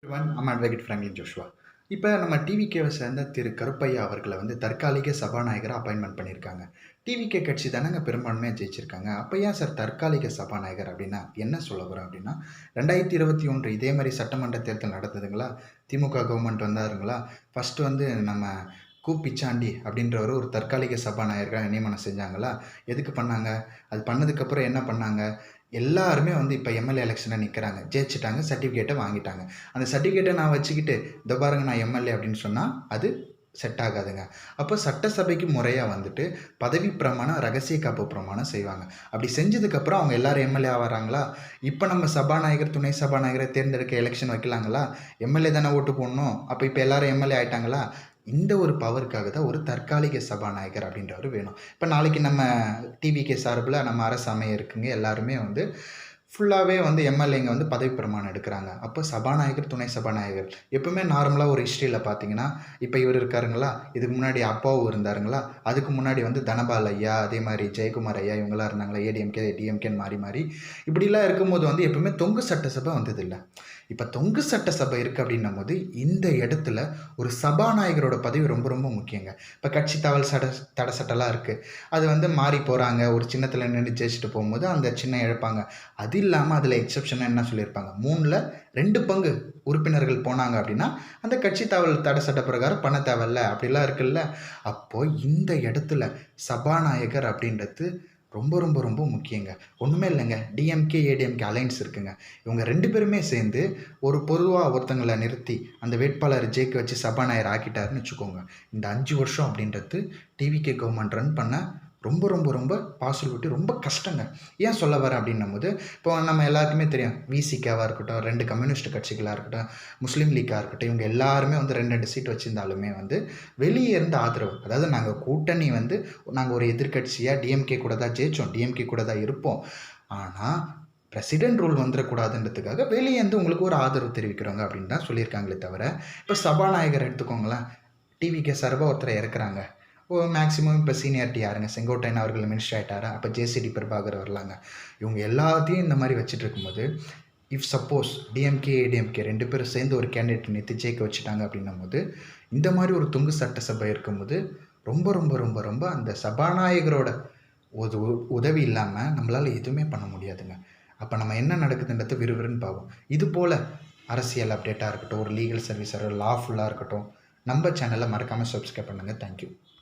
everyone, I'm Advocate Franklin Joshua. இப்போ நம்ம டிவிகேவை சேர்ந்த திரு கருப்பையா அவர்களை தற்காலிக சபாநாயகராக அப்பாயின்மெண்ட் பண்ணியிருக்காங்க. டிவிகே கட்சி தானங்க பெரும்பான்மையாக ஜெயிச்சிருக்காங்க. அப்போ ஏன் சார் தற்காலிக சபாநாயகர் அப்படின்னா என்ன சொல்ல வரோம் அப்படின்னா, 2021 இதே மாதிரி சட்டமன்ற தேர்தல் நடந்ததுங்களா? திமுக கவர்மெண்ட் வந்தாருங்களா? ஃபஸ்ட்டு நம்ம பிச்சாண்டி அப்படின்றவர் ஒரு தற்காலிக சபாநாயகராக நியமனம் செஞ்சாங்களா? எதுக்கு பண்ணாங்க? அது பண்ணதுக்கப்புறம் என்ன பண்ணாங்க? எல்லாருமே இப்போ எம்எல்ஏ எலெக்ஷனில் நிற்கிறாங்க, ஜெயிச்சிட்டாங்க, சர்டிஃபிகேட்டை வாங்கிட்டாங்க. அந்த சர்டிஃபிகேட்டை நான் வச்சுக்கிட்டு இதோ பாருங்க நான் எம்எல்ஏ அப்படின்னு சொன்னால் அது செட் ஆகாதுங்க. அப்போ சட்டசபைக்கு முறையாக பதவி பிரமாணம், ரகசிய காப்பு பிரமாணம் செய்வாங்க. அப்படி செஞ்சதுக்கப்புறம் அவங்க எல்லாரும் எம்எல்ஏ ஆகிறாங்களா? இப்போ நம்ம சபாநாயகர், துணை சபாநாயகரை தேர்ந்தெடுக்க எலெக்ஷன் வைக்கலாங்களா? எம்எல்ஏ தானே ஓட்டு போடணும். அப்போ இப்போ எல்லாரும் எம்எல்ஏ ஆகிட்டாங்களா? இந்த ஒரு பவருக்காக தான் ஒரு தற்காலிக சபாநாயகர் அப்படின்றவர் வேணும். இப்போ நாளைக்கு நம்ம டிவிகே சார்பில் நம்ம அரசு அமைய இருக்குங்க, எல்லாருமே ஃபுல்லாகவே எம்எல்ஏங்க பதவி பிரமாணம் எடுக்கிறாங்க. அப்போ சபாநாயகர், துணை சபாநாயகர் எப்பவுமே நார்மலாக ஒரு ஹிஸ்ட்ரியில் பார்த்தீங்கன்னா, இப்போ இவர் இருக்காருங்களா, இதுக்கு முன்னாடி அப்பாவும் இருந்தாருங்களா, அதுக்கு முன்னாடி தனபால் ஐயா, அதே மாதிரி ஜெயக்குமார் ஐயா, இவங்களாம் இருந்தாங்களா, ஏடிஎம்கே டிஎம்கேன்னு மாறி மாறி இப்படிலாம் இருக்கும்போது எப்பவுமே தொங்கு சட்டசபை வந்ததில்லை. இப்போ தொங்கு சட்டசபை இருக்குது அப்படின்னும் போது இந்த இடத்துல ஒரு சபாநாயகரோட பதவி ரொம்ப ரொம்ப முக்கியங்க. இப்போ கட்சி தவல் தடை சட்டம்லாம் இருக்குது, அது மாறி போகிறாங்க, ஒரு சின்னத்தில் நின்று ஜெயிச்சுட்டு போகும்போது அந்த சின்னம் இழப்பாங்க. அது இல்லாமல் அதில் எக்ஸப்ஷனாக என்ன சொல்லியிருப்பாங்க, 2 பங்கு உறுப்பினர்கள் போனாங்க அப்படின்னா அந்த கட்சி தவல் தடை சட்ட பிரகாரம் பண்ண தேவையில்ல அப்படிலாம் இருக்குல்ல. அப்போது இந்த இடத்துல சபாநாயகர் அப்படின்றது ரொம்ப ரொம்ப ரொம்ப முக்கியங்க. ஒன்றுமே இல்லைங்க, டிஎம்கே ஏடிஎம்கே அலைன்ஸ் இருக்குங்க. இவங்க 2 பேருமே சேர்ந்து ஒரு பொதுவாக ஒருத்தங்களை நிறுத்தி அந்த வேட்பாளர் ஜெயிக்க வச்சு சபாநாயகர் ஆக்கிட்டாருன்னு வச்சுக்கோங்க. இந்த 5 வருஷம் அப்படின்றது டிவிகே கவர்மெண்ட் ரன் பண்ண ரொம்ப ரொம்ப ரொம்ப பாசிபிலிட்டி ரொம்ப கஷ்டங்க. ஏன் சொல்ல வரேன் அப்படின்னும் போது, இப்போ நம்ம எல்லாருக்குமே தெரியும், விசிகாவாக இருக்கட்டும், 2 கம்யூனிஸ்ட் கட்சிகளாக இருக்கட்டும், முஸ்லீம் லீக்காக இருக்கட்டும், இவங்க எல்லாருமே 2 சீட் வச்சுருந்தாலுமே வெளியே இருந்த ஆதரவு, அதாவது நாங்கள் கூட்டணி நாங்கள் ஒரு எதிர்கட்சியாக டிஎம்கே கூட தான் ஜெயித்தோம், டிஎம்கே கூட தான் இருப்போம், ஆனால் பிரசிடென்ட் ரூல் வந்துடக்கூடாதுன்றதுக்காக வெளியே உங்களுக்கு ஒரு ஆதரவு தெரிவிக்கிறோங்க அப்படின்னு தான் சொல்லியிருக்காங்களே தவிர, இப்போ சபாநாயகர் எடுத்துக்கோங்களேன், டிவிகே சார்பாக ஒருத்தரை இறக்குறாங்க. மேக்ஸிமம் இப்போ சீனியாரிட்டி யாருங்க, செங்கோட்டையன் அவர்கள் மினிஸ்டர் ஆகிட்டாரா, அப்போ ஜேசிடி பிரபாகர் வரலாங்க. இவங்க எல்லாத்தையும் இந்த மாதிரி வச்சுட்டு இருக்கும்போது, இஃப் சப்போஸ் டிஎம்கே ஏடிஎம்கே 2 பேரும் சேர்ந்து ஒரு கேண்டிடேட் நிறுத்தி ஜெயிக்க வச்சுட்டாங்க அப்படின்னும் போது, இந்த மாதிரி ஒரு தொங்கு சட்டசபை இருக்கும்போது ரொம்ப ரொம்ப ரொம்ப ரொம்ப அந்த சபாநாயகரோட உதவி இல்லாமல் நம்மளால் எதுவுமே பண்ண முடியாதுங்க. அப்போ நம்ம என்ன நடக்குதுன்றது விறுவிறுன்னு பார்ப்போம். இது போல் அரசியல் அப்டேட்டாக இருக்கட்டும், ஒரு லீகல் சர்வீஸ், லா ஃபுல்லாக இருக்கட்டும், நம்ம சேனலை மறக்காமல் சப்ஸ்கிரைப் பண்ணுங்கள். தேங்க்யூ.